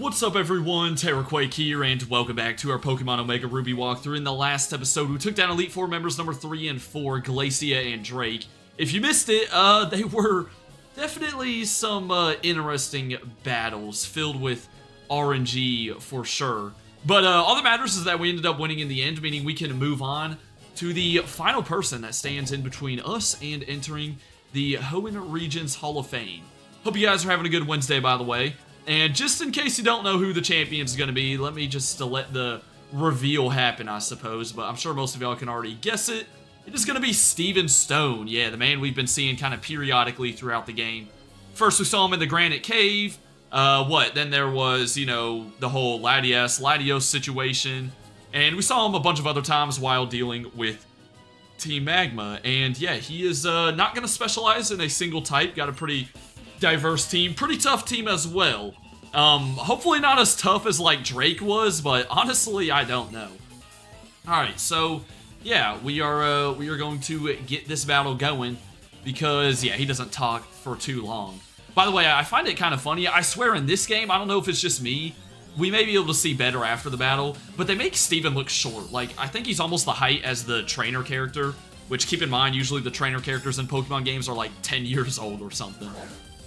What's up everyone, Terraquake here, and welcome back to our Pokemon Omega Ruby walkthrough. In the last episode, we took down Elite Four members number 3 and 4, Glacia and Drake. If you missed it, they were definitely some interesting battles, filled with RNG for sure. But all that matters is that we ended up winning in the end, meaning we can move on to the final person that stands in between us and entering the Hoenn Regions Hall of Fame. Hope you guys are having a good Wednesday, by the way. And just in case you don't know who the champion's going to be, let me just let the reveal happen, I suppose. But I'm sure most of y'all can already guess it. It is going to be Steven Stone. Yeah, the man we've been seeing kind of periodically throughout the game. First, we saw him in the Granite Cave. Then there was, you know, the whole Latios situation. And we saw him a bunch of other times while dealing with Team Magma. And yeah, he is not going to specialize in a single type. Got a pretty diverse team, pretty tough team as well. Hopefully not as tough as like Drake was, but honestly I don't know. Alright, so yeah, we are going to get this battle going because yeah, he doesn't talk for too long. By the way, I find it kind of funny. I swear in this game, I don't know if it's just me, we may be able to see better after the battle, but they make Steven look short. Like, I think he's almost the height as the trainer character, which keep in mind, usually the trainer characters in Pokemon games are like 10 years old or something.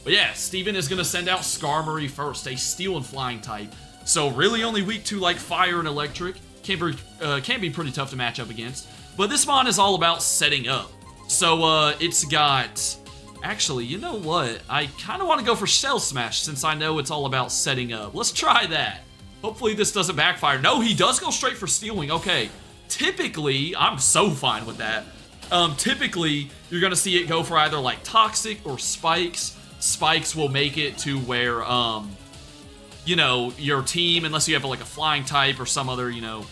But yeah, Steven is going to send out Skarmory first, a Steel and Flying type. So really only weak to like Fire and Electric. Can be pretty tough to match up against. But this mon is all about setting up. So it's got... Actually, you know what? I kind of want to go for Shell Smash since I know it's all about setting up. Let's try that. Hopefully this doesn't backfire. No, he does go straight for Steel Wing. Okay. Typically, I'm so fine with that. Typically, you're going to see it go for either like Toxic or Spikes. Spikes will make it to where, you know, your team, unless you have like a flying type or some other, you know,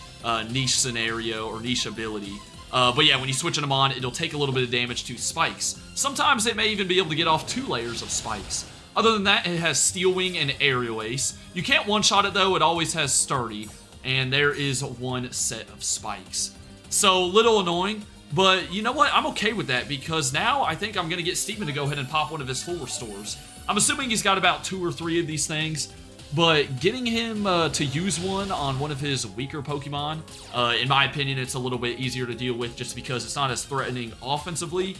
niche scenario or niche ability. But yeah, when you switch them on, it'll take a little bit of damage to Spikes. Sometimes it may even be able to get off 2 layers of Spikes. Other than that, it has Steel Wing and Aerial Ace. You can't one-shot it though, it always has Sturdy. And there is 1 set of Spikes. So, little annoying. But you know what? I'm okay with that because now I think I'm going to get Steven to go ahead and pop one of his full restores. I'm assuming he's got about 2 or 3 of these things, but getting him to use one on one of his weaker Pokemon, in my opinion, it's a little bit easier to deal with just because it's not as threatening offensively.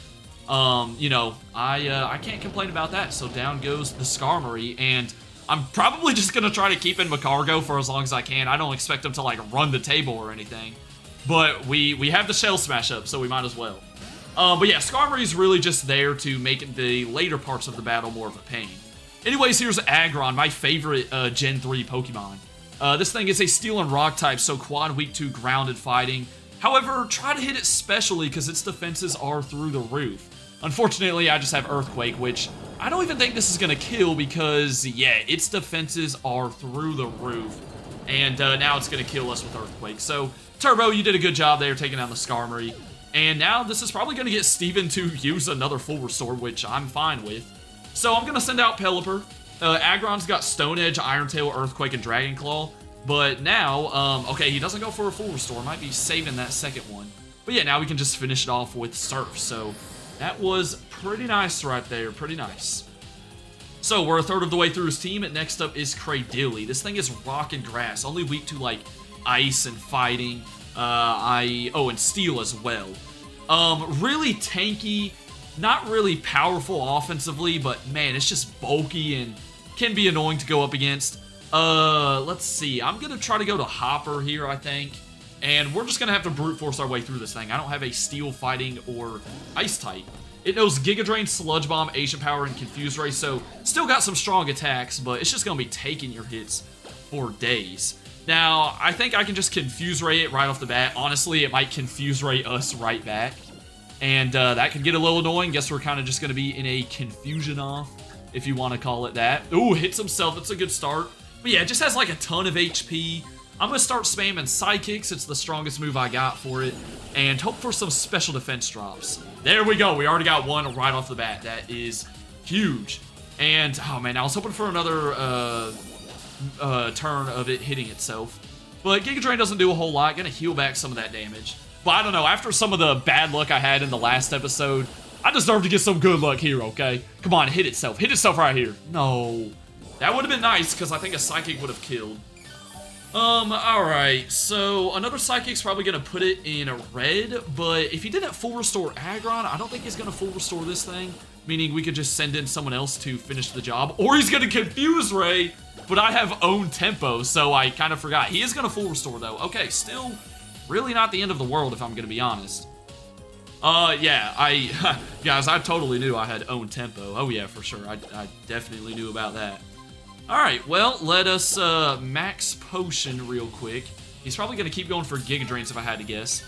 You know, I can't complain about that. So down goes the Skarmory, and I'm probably just going to try to keep in Magcargo for as long as I can. I don't expect him to like run the table or anything. But we have the Shell Smash up, so we might as well. But yeah, Skarmory's really just there to make the later parts of the battle more of a pain. Anyways, here's Aggron, my favorite Gen 3 Pokemon. This thing is a Steel and Rock type, so quad weak to grounded fighting. However, try to hit it specially because its defenses are through the roof. Unfortunately, I just have Earthquake, which I don't even think this is going to kill because, yeah, its defenses are through the roof. And now it's going to kill us with Earthquake. So, Turbo, you did a good job there taking down the Skarmory. And now this is probably going to get Steven to use another full restore, which I'm fine with. So I'm going to send out Pelipper. Aggron's got Stone Edge, Iron Tail, Earthquake, and Dragon Claw. But now, okay, he doesn't go for a full restore. Might be saving that second one. But yeah, now we can just finish it off with Surf. So that was pretty nice right there. Pretty nice. So we're a third of the way through his team. And next up is Cradily. This thing is Rock and Grass. Only weak to, like, Ice and Fighting. And Steel as well. Really tanky. Not really powerful offensively, but man, it's just bulky and can be annoying to go up against. Let's see. I'm going to try to go to Hopper here, I think. And we're just going to have to brute force our way through this thing. I don't have a Steel Fighting or Ice type. It knows Giga Drain, Sludge Bomb, Ancient Power, and Confuse Ray, so still got some strong attacks, but it's just going to be taking your hits for days. Now, I think I can just Confuse Ray it right off the bat. Honestly, it might Confuse Ray us right back. And that can get a little annoying. Guess we're kind of just going to be in a confusion off, if you want to call it that. Ooh, hits himself. That's a good start. But yeah, it just has like a ton of HP. I'm going to start spamming Sidekicks. It's the strongest move I got for it. And hope for some special defense drops. There we go. We already got one right off the bat. That is huge. And, oh man, I was hoping for another turn of it hitting itself. But Giga Drain doesn't do a whole lot. Going to heal back some of that damage. But I don't know, after some of the bad luck I had in the last episode, I deserve to get some good luck here, okay? Come on, hit itself. Hit itself right here. No. That would have been nice, because I think a Psychic would have killed. Alright, so another Psychic's probably going to put it in a red, but if he didn't full restore Aggron, I don't think he's going to full restore this thing, meaning we could just send in someone else to finish the job, or he's going to confuse Ray, but I have own tempo, so I kind of forgot. He is going to full restore, though. Okay, still really not the end of the world, if I'm going to be honest. Yeah, guys, I totally knew I had own tempo. Oh, yeah, for sure. I definitely knew about that. Alright, well, let us max potion real quick. He's probably going to keep going for Giga Drains if I had to guess.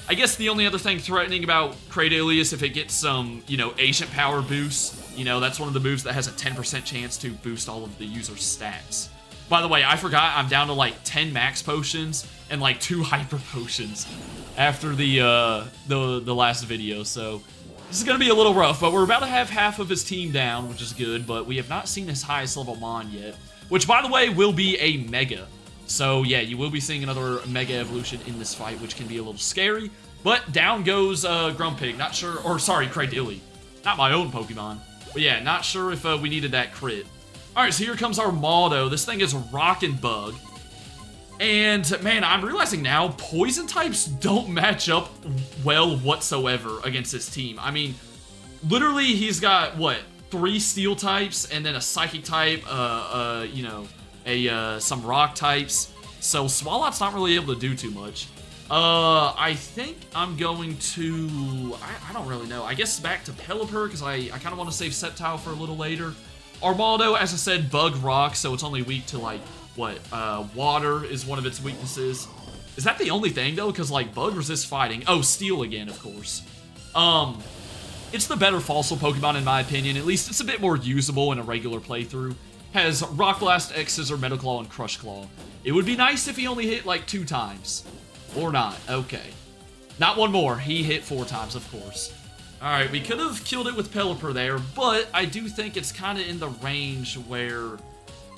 I guess the only other thing threatening about Cradily is if it gets some, you know, Ancient Power boost. You know, that's one of the moves that has a 10% chance to boost all of the user's stats. By the way, I forgot I'm down to like 10 max potions and like 2 hyper potions after the last video, so this is going to be a little rough, but we're about to have half of his team down, which is good, but we have not seen his highest level Mon yet, which, by the way, will be a Mega. So, yeah, you will be seeing another Mega Evolution in this fight, which can be a little scary, but down goes Grumpig. Not sure, or sorry, Cradily. Not my own Pokemon, but yeah, not sure if we needed that crit. Alright, so here comes our Maldo. This thing is Rock and Bug. And, man, I'm realizing now, Poison types don't match up well whatsoever against this team. I mean, literally, he's got, what, 3 Steel types, and then a Psychic type, you know, some Rock types. So, Swalot's not really able to do too much. I think I'm going to, I don't really know. I guess back to Pelipper, because I kind of want to save Sceptile for a little later. Armaldo, as I said, Bug Rock, so it's only weak to, like, what, water is one of its weaknesses. Is that the only thing, though? Because, like, Bug resists fighting. Oh, Steel again, of course. It's the better Fossil Pokemon, in my opinion. At least it's a bit more usable in a regular playthrough. Has Rock Blast, X Scissor, Metal Claw, and Crush Claw. It would be nice if he only hit, like, 2 times. Or not. Okay. Not one more. He hit 4 times, of course. Alright, we could have killed it with Pelipper there, but I do think it's kind of in the range where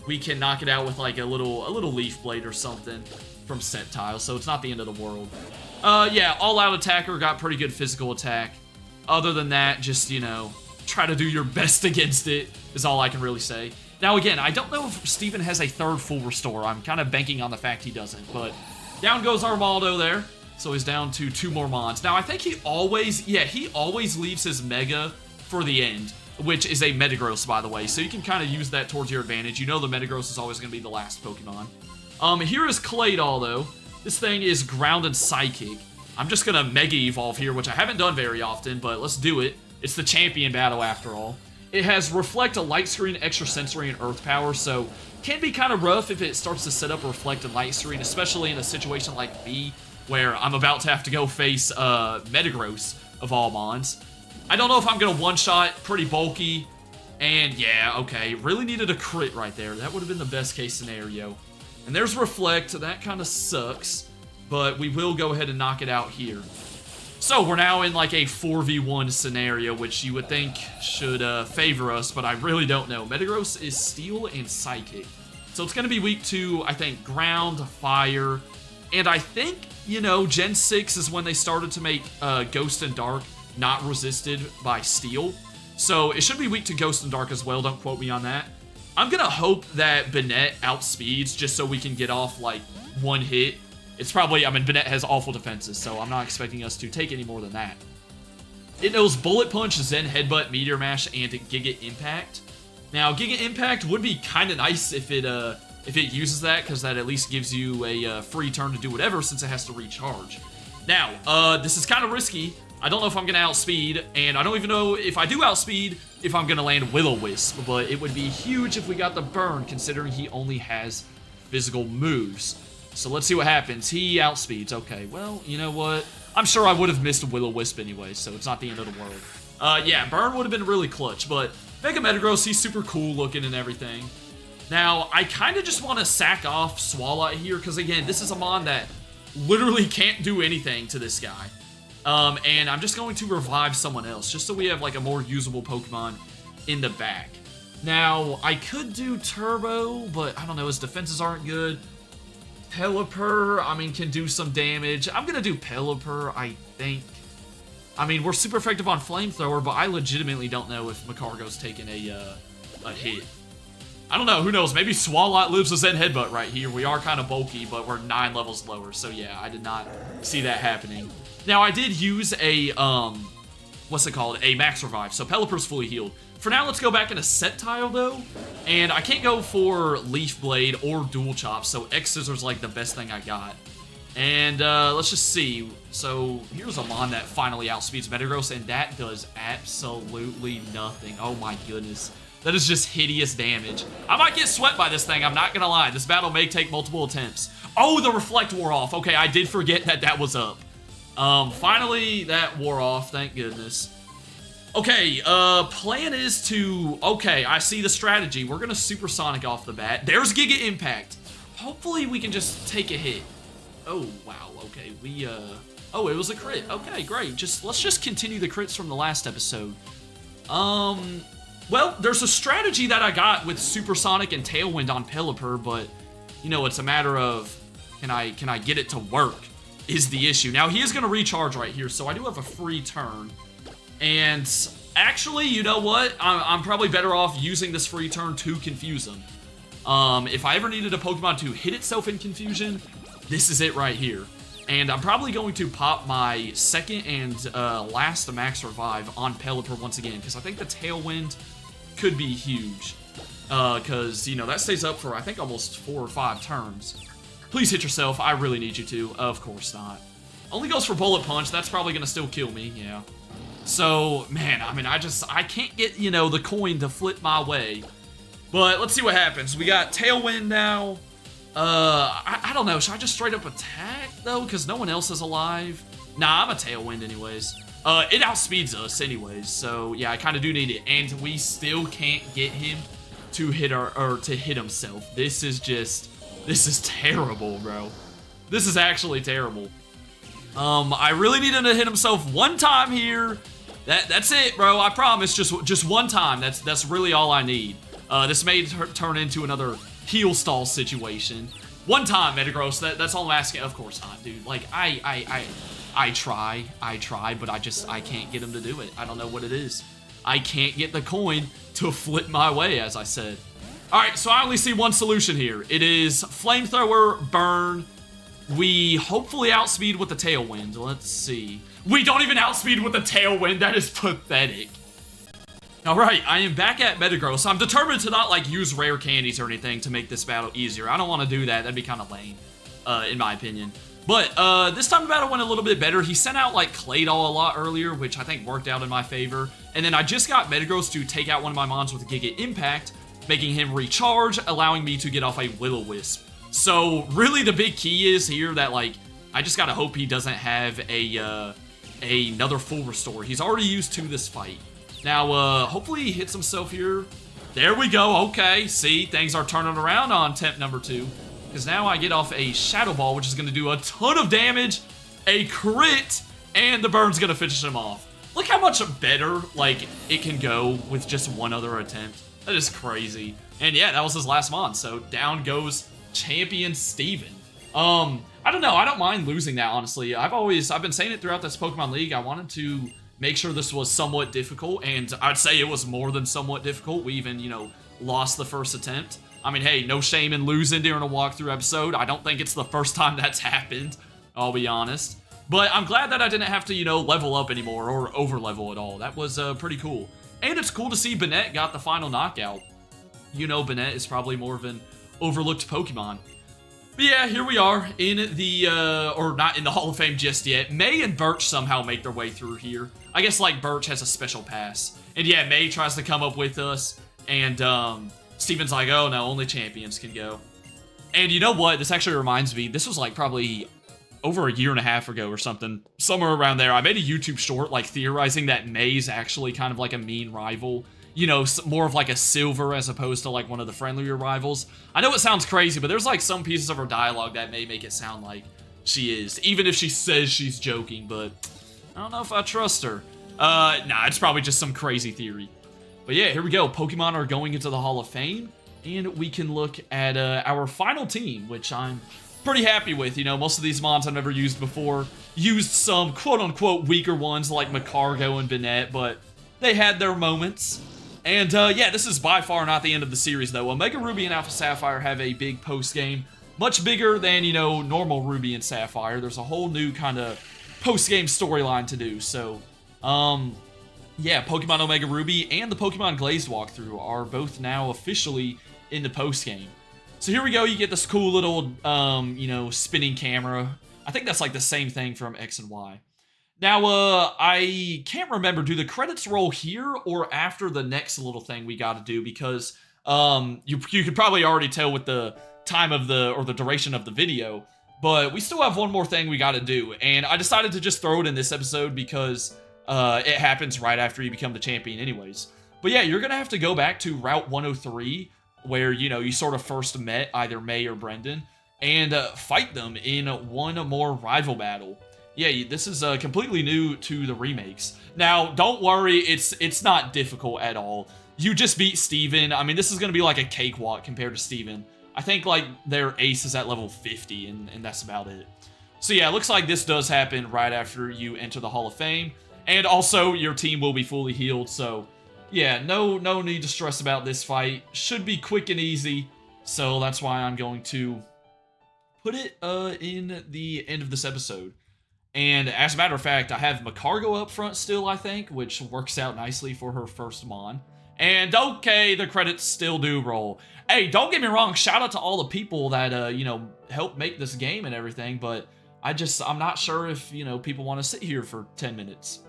we can knock it out with like a little Leaf Blade or something from Sceptile, so it's not the end of the world. Yeah, all-out attacker, got pretty good physical attack. Other than that, just, you know, try to do your best against it is all I can really say. Now, again, I don't know if Steven has a 3rd full restore. I'm kind of banking on the fact he doesn't, but down goes Armaldo there. So he's down to 2 more Mons. Now, I think he always leaves his Mega for the end, which is a Metagross, by the way. So you can kind of use that towards your advantage. You know the Metagross is always going to be the last Pokemon. Here is Claydol, though. This thing is Ground and Psychic. I'm just going to Mega Evolve here, which I haven't done very often, but let's do it. It's the champion battle, after all. It has Reflect, a Light Screen, Extra Sensory, and Earth Power, so can be kind of rough if it starts to set up Reflect and Light Screen, especially in a situation like B, where I'm about to have to go face Metagross of all Mons. I don't know if I'm going to one-shot, pretty bulky, and yeah, okay, really needed a crit right there. That would have been the best case scenario. And there's Reflect, that kind of sucks, but we will go ahead and knock it out here. So we're now in like a 4v1 scenario, which you would think should favor us, but I really don't know. Metagross is Steel and Psychic. So it's going to be weak to, I think, Ground, Fire, and I think, you know, Gen 6 is when they started to make Ghost and Dark not resisted by Steel. So it should be weak to Ghost and Dark as well, don't quote me on that. I'm going to hope that Banette outspeeds just so we can get off, like, 1 hit. It's probably, I mean, Banette has awful defenses, so I'm not expecting us to take any more than that. It knows Bullet Punch, Zen Headbutt, Meteor Mash, and Giga Impact. Now, Giga Impact would be kind of nice if it uses that, because that at least gives you a free turn to do whatever since it has to recharge. Now, this is kind of risky. I don't know if I'm going to outspeed, and I don't even know if I do outspeed if I'm going to land Will-O-Wisp, but it would be huge if we got the burn, considering he only has physical moves. So let's see what happens. He outspeeds. Okay, well, you know what? I'm sure I would have missed a Will-O-Wisp anyway, so it's not the end of the world. Yeah, burn would have been really clutch, but Mega Metagross, he's super cool looking and everything. Now, I kind of just want to sack off Swalot here, because again, this is a Mon that literally can't do anything to this guy. And I'm just going to revive someone else, just so we have like a more usable Pokemon in the back. Now, I could do Turbo, but I don't know, his defenses aren't good. Pelipper, I mean, can do some damage. I'm going to do Pelipper, I think. I mean, we're super effective on Flamethrower, but I legitimately don't know if Magcargo's taken a hit. I don't know, who knows? Maybe Swalot lives a Zen Headbutt right here. We are kind of bulky, but we're 9 levels lower. So yeah, I did not see that happening. Now, I did use a, what's it called? A Max Revive. So Pelipper's fully healed. For now, let's go back into Sceptile, though. And I can't go for Leaf Blade or Dual Chop, so X-Scissors like the best thing I got. And let's just see. So here's a Mon that finally outspeeds Metagross, and that does absolutely nothing. Oh my goodness. That is just hideous damage. I might get swept by this thing, I'm not gonna lie. This battle may take multiple attempts. Oh, the Reflect wore off. Okay, I did forget that that was up. Finally, that wore off, thank goodness. Okay, plan is to... Okay, I see the strategy. We're gonna Supersonic off the bat. There's Giga Impact. Hopefully we can just take a hit. Oh, wow, okay, we, Oh, it was a crit. Okay, great. Let's just continue the crits from the last episode. Well, there's a strategy that I got with Supersonic and Tailwind on Pelipper, but, you know, it's a matter of, can I get it to work, is the issue. Now, he is gonna recharge right here, so I do have a free turn. And actually, you know what? I'm probably better off using this free turn to confuse him. If I ever needed a Pokemon to hit itself in confusion, this is it right here. And I'm probably going to pop my second and last Max Revive on Pelipper once again, because I think the Tailwind could be huge. Because, you know, that stays up for, I think, almost 4 or 5 turns. Please hit yourself. I really need you to. Of course not. Only goes for Bullet Punch. That's probably going to still kill me, yeah. So, man, I mean, I can't get, you know, the coin to flip my way. But let's see what happens. We got Tailwind now. I don't know. Should I just straight up attack, though? Because no one else is alive. Nah, I'm a Tailwind anyways. It outspeeds us anyways. So, yeah, I kind of do need it. And we still can't get him to hit to hit himself. This is terrible, bro. This is actually terrible. I really need him to hit himself one time here. That's it, bro. I promise. Just one time. That's really all I need. This may turn into another heal stall situation. One time, Metagross. That's all I'm asking. Of course not, dude. Like I try, but I can't get him to do it. I don't know what it is. I can't get the coin to flip my way, as I said. All right, so I only see one solution here. It is Flamethrower, Burn. We hopefully outspeed with the Tailwind. Let's see. We don't even outspeed with the Tailwind. That is pathetic. Alright, I am back at Metagross. I'm determined to not, like, use rare candies or anything to make this battle easier. I don't want to do that. That'd be kind of lame, in my opinion. But, this time the battle went a little bit better. He sent out, like, Claydol a lot earlier, which I think worked out in my favor. And then I just got Metagross to take out one of my Mons with Giga Impact, making him recharge, allowing me to get off a Will-O-Wisp. So, really the big key is here that, like, I just gotta hope he doesn't have another full restore. He's already used 2 this fight. Now, hopefully he hits himself here. There we go. Okay, see, things are turning around on attempt number 2. Because now I get off a Shadow Ball, which is going to do a ton of damage, a crit, and the burn's going to finish him off. Look how much better, like, it can go with just one other attempt. That is crazy. And yeah, that was his last Mon, so down goes Champion Steven. I don't know, I don't mind losing that, honestly. I've been saying it throughout this Pokemon League. I wanted to make sure this was somewhat difficult, and I'd say it was more than somewhat difficult. We even, you know, lost the first attempt. I mean, hey, no shame in losing during a walkthrough episode. I don't think it's the first time that's happened, I'll be honest. But I'm glad that I didn't have to, you know, level up anymore or over-level at all. That was pretty cool. And it's cool to see Banette got the final knockout. You know, Banette is probably more of an overlooked Pokemon. But yeah, here we are in the, or not in the Hall of Fame just yet. May and Birch somehow make their way through here. I guess, like, Birch has a special pass. And yeah, May tries to come up with us, and Steven's like, oh no, only champions can go. And you know what? This actually reminds me, this was like probably over a year and a half ago or something, somewhere around there. I made a YouTube short, like, theorizing that May's actually kind of like a mean rival. You know, more of like a Silver as opposed to like one of the friendlier rivals. I know it sounds crazy, but there's like some pieces of her dialogue that may make it sound like she is, even if she says she's joking, but I don't know if I trust her. Nah, it's probably just some crazy theory. But yeah, here we go. Pokemon are going into the Hall of Fame, and we can look at our final team, which I'm pretty happy with. You know, most of these Mons I've never used before. Used some quote-unquote weaker ones like Magcargo and Banette, but they had their moments. And yeah, this is by far not the end of the series, though. Omega Ruby and Alpha Sapphire have a big post-game. Much bigger than, you know, normal Ruby and Sapphire. There's a whole new kind of post-game storyline to do. So, yeah, Pokemon Omega Ruby and the Pokemon Glazed walkthrough are both now officially in the post-game. So here we go. You get this cool little, you know, spinning camera. I think that's like the same thing from X and Y. Now, I can't remember. Do the credits roll here or after the next little thing we got to do? Because you could probably already tell with the time of the duration of the video. But we still have one more thing we got to do, and I decided to just throw it in this episode because it happens right after you become the champion, anyways. But yeah, you're gonna have to go back to Route 103, where you know you sort of first met either May or Brendan, and fight them in one more rival battle. Yeah, this is completely new to the remakes. Now, don't worry, it's not difficult at all. You just beat Steven. I mean, this is going to be like a cakewalk compared to Steven. I think, like, their ace is at level 50, and that's about it. So yeah, it looks like this does happen right after you enter the Hall of Fame. And also, your team will be fully healed, so yeah, no need to stress about this fight. Should be quick and easy, so that's why I'm going to put it in the end of this episode. And as a matter of fact, I have Magcargo up front still, I think, which works out nicely for her first Mon. And okay, the credits still do roll. Hey, don't get me wrong, shout out to all the people that, you know, helped make this game and everything, but I'm not sure if, you know, people want to sit here for 10 minutes.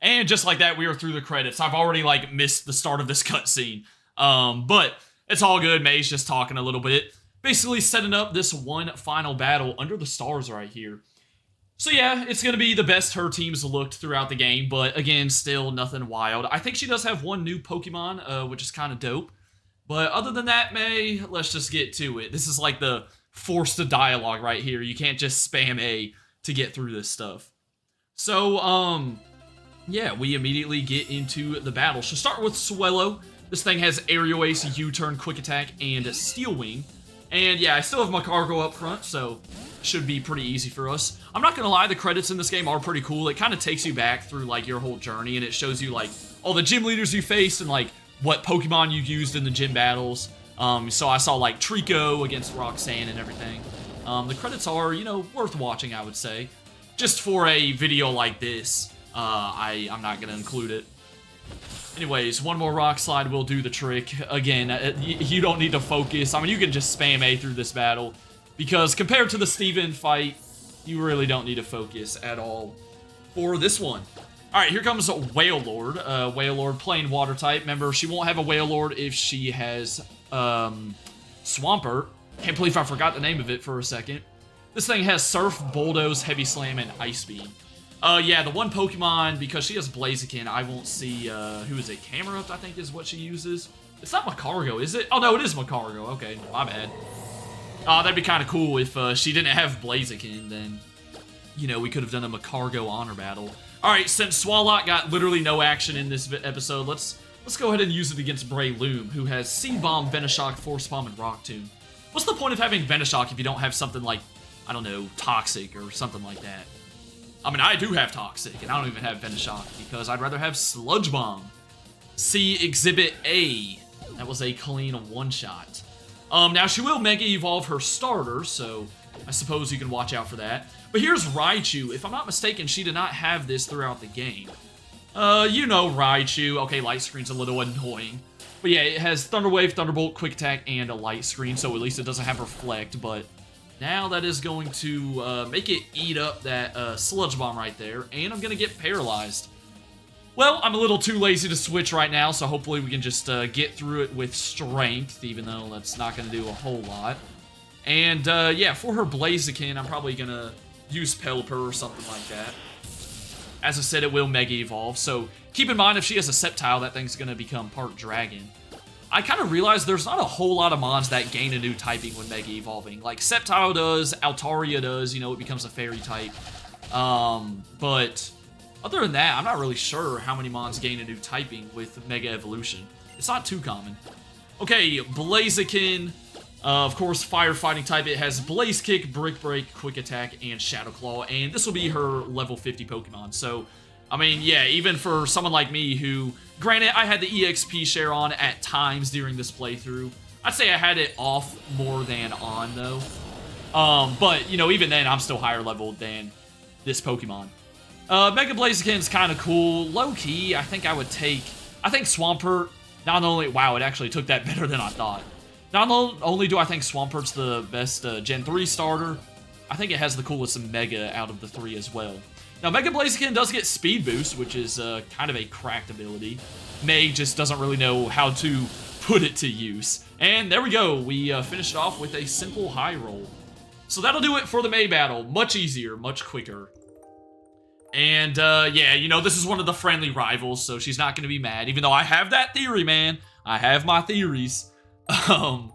And just like that, we are through the credits. I've already, like, missed the start of this cutscene. But it's all good. May's just talking a little bit. Basically setting up this one final battle under the stars right here. So yeah, it's going to be the best her team's looked throughout the game, but again, still nothing wild. I think she does have one new Pokemon, which is kind of dope. But other than that, May, let's just get to it. This is like the forced dialogue right here. You can't just spam A to get through this stuff. So, yeah, we immediately get into the battle. So start with Swellow. This thing has Aerial Ace, U-Turn, Quick Attack, and Steel Wing. And yeah, I still have Magcargo up front, so should be pretty easy for us. I'm not gonna lie, the credits in this game are pretty cool. It kind of takes you back through like your whole journey, and it shows you like all the gym leaders you faced and like what Pokemon you used in the gym battles. So I saw like Trico against Roxanne and everything. The credits are, you know, worth watching, I would say. Just for a video like this, I'm not gonna include it. Anyways, one more Rock Slide will do the trick. Again, you don't need to focus. I mean, you can just spam A through this battle, because compared to the Steven fight, you really don't need to focus at all for this one. Alright, here comes Wailord. Wailord playing Water type. Remember, she won't have a Wailord if she has Swampert. Can't believe I forgot the name of it for a second. This thing has Surf, Bulldoze, Heavy Slam, and Ice Beam. Yeah, the one Pokemon, because she has Blaziken, I won't see, who is it? Camerupt, I think, is what she uses. It's not Magcargo, is it? Oh, no, it is Magcargo. Okay, my bad. That'd be kind of cool if she didn't have Blaziken, then, you know, we could have done a Magcargo honor battle. Alright, since Swalot got literally no action in this episode, let's go ahead and use it against Breloom, who has Seed Bomb, Venoshock, Force Bomb, and Rock Tomb. What's the point of having Venoshock if you don't have something like, I don't know, Toxic or something like that? I mean, I do have Toxic, and I don't even have Venoshock, because I'd rather have Sludge Bomb. See Exhibit A. That was a clean one-shot. Now, she will Mega Evolve her starter, so I suppose you can watch out for that. But here's Raichu. If I'm not mistaken, she did not have this throughout the game. You know Raichu. Okay, Light Screen's a little annoying. But yeah, it has Thunder Wave, Thunderbolt, Quick Attack, and a Light Screen, so at least it doesn't have Reflect, but now that is going to make it eat up that Sludge Bomb right there, and I'm going to get paralyzed. Well, I'm a little too lazy to switch right now, so hopefully we can just get through it with strength, even though that's not going to do a whole lot. And yeah, for her Blaziken, I'm probably going to use Pelipper or something like that. As I said, it will Mega Evolve, so keep in mind if she has a Sceptile, that thing's going to become part Dragon. I kind of realized there's not a whole lot of mons that gain a new typing when Mega Evolving. Like, Sceptile does, Altaria does, you know, it becomes a Fairy type. But other than that, I'm not really sure how many mons gain a new typing with Mega Evolution. It's not too common. Okay, Blaziken, of course, Firefighting type. It has Blaze Kick, Brick Break, Quick Attack, and Shadow Claw, and this will be her level 50 Pokemon. So, I mean, yeah, even for someone like me who, granted, I had the EXP share on at times during this playthrough. I'd say I had it off more than on, though. But, you know, even then, I'm still higher leveled than this Pokemon. Mega Blaziken's kind of cool. Low-key, I think I would take... I think Swampert, not only... Wow, it actually took that better than I thought. Not only do I think Swampert's the best Gen 3 starter, I think it has the coolest Mega out of the 3 as well. Now, Mega Blaziken does get Speed Boost, which is kind of a cracked ability. May just doesn't really know how to put it to use. And there we go. We finished off with a simple high roll. So that'll do it for the May battle. Much easier, much quicker. And, yeah, you know, this is one of the friendly rivals, so she's not going to be mad. Even though I have that theory, man. I have my theories. Yeah.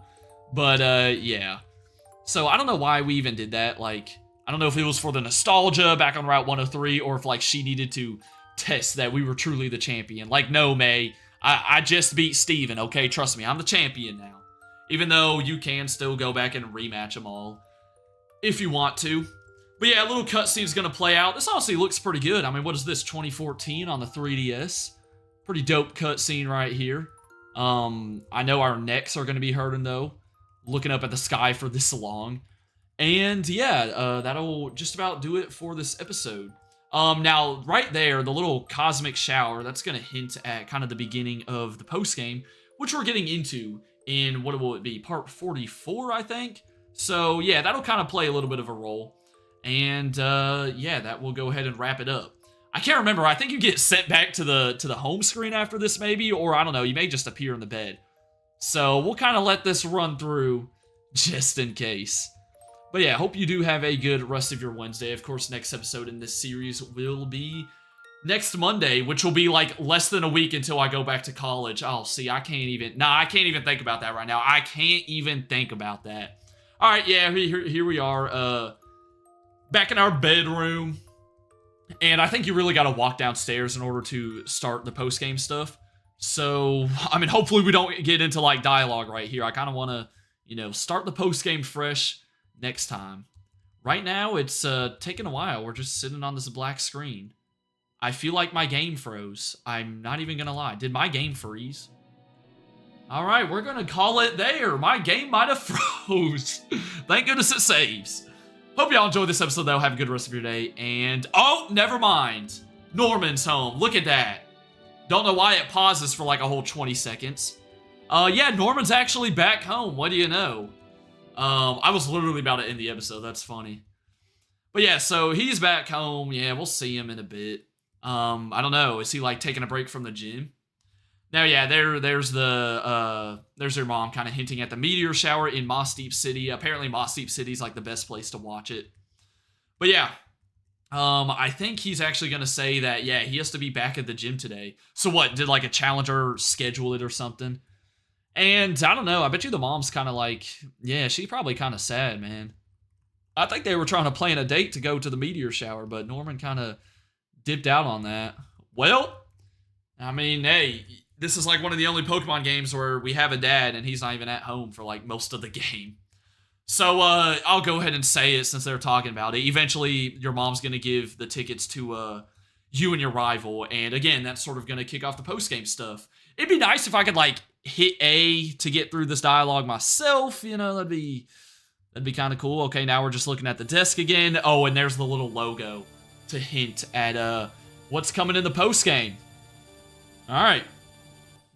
So I don't know why we even did that. Like, I don't know if it was for the nostalgia back on Route 103, or if, like, she needed to test that we were truly the champion. Like, no, May. I just beat Steven, okay? Trust me, I'm the champion now. Even though you can still go back and rematch them all if you want to. But yeah, a little cutscene's gonna play out. This honestly looks pretty good. I mean, what is this, 2014 on the 3DS? Pretty dope cutscene right here. I know our necks are gonna be hurting, though, looking up at the sky for this long. And yeah, that'll just about do it for this episode. Now, right there, the little cosmic shower, that's going to hint at kind of the beginning of the post-game, which we're getting into in, what will it be, part 44, I think? So, yeah, that'll kind of play a little bit of a role. And, yeah, that will go ahead and wrap it up. I can't remember. I think you get sent back to the home screen after this, maybe, or I don't know, you may just appear in the bed. So, we'll kind of let this run through just in case. But yeah, hope you do have a good rest of your Wednesday. Of course, next episode in this series will be next Monday, which will be like less than a week until I go back to college. Oh, see, I can't even... Nah, I can't even think about that right now. I can't even think about that. All right, yeah, here we are. Back in our bedroom. And I think you really got to walk downstairs in order to start the post-game stuff. So, I mean, hopefully we don't get into like dialogue right here. I kind of want to, you know, start the post-game fresh next time. Right now, it's taking a while. We're just sitting on this black screen. I feel like my game froze. I'm not even gonna lie. Did my game freeze? Alright, we're gonna call it there. My game might have froze. Thank goodness it saves. Hope y'all enjoyed this episode, though. Have a good rest of your day. And, oh, never mind. Norman's home. Look at that. Don't know why it pauses for like a whole 20 seconds. Yeah, Norman's actually back home. What do you know? I was literally about to end the episode. That's funny. But yeah, so he's back home. Yeah, we'll see him in a bit. I don't know. Is he like taking a break from the gym? Now, yeah, there's their mom kind of hinting at the meteor shower in Moss Deep City. Apparently, Moss Deep City is like the best place to watch it. But yeah, I think he's actually going to say that, yeah, he has to be back at the gym today. So what, did like a challenger schedule it or something? And I don't know, I bet you the mom's kind of like, yeah, she's probably kind of sad, man. I think they were trying to plan a date to go to the meteor shower, but Norman kind of dipped out on that. Well, I mean, hey, this is like one of the only Pokemon games where we have a dad and he's not even at home for like most of the game. So I'll go ahead and say it since they're talking about it. Eventually, your mom's going to give the tickets to you and your rival. And again, that's sort of going to kick off the post-game stuff. It'd be nice if I could like hit A to get through this dialogue myself. You know, that'd be kind of cool. Okay, now we're just looking at the desk again. Oh, and there's the little logo to hint at what's coming in the post-game. All right.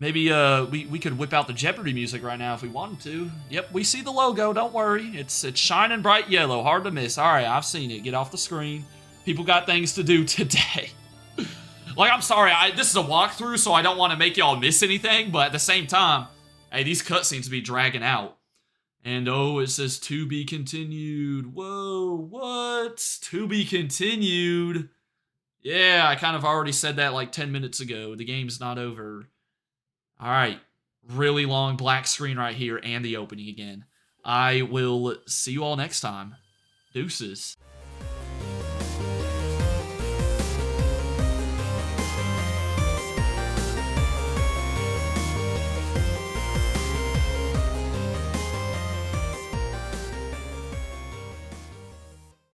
Maybe we could whip out the Jeopardy music right now if we wanted to. Yep, we see the logo. Don't worry. It's shining bright yellow. Hard to miss. All right, I've seen it. Get off the screen. People got things to do today. Like, I'm sorry. This is a walkthrough, so I don't want to make y'all miss anything. But at the same time, hey, these cutscenes be dragging out. And, oh, it says to be continued. Whoa, what? To be continued. Yeah, I kind of already said that like 10 minutes ago. The game's not over. All right, really long black screen right here and the opening again. I will see you all next time. Deuces.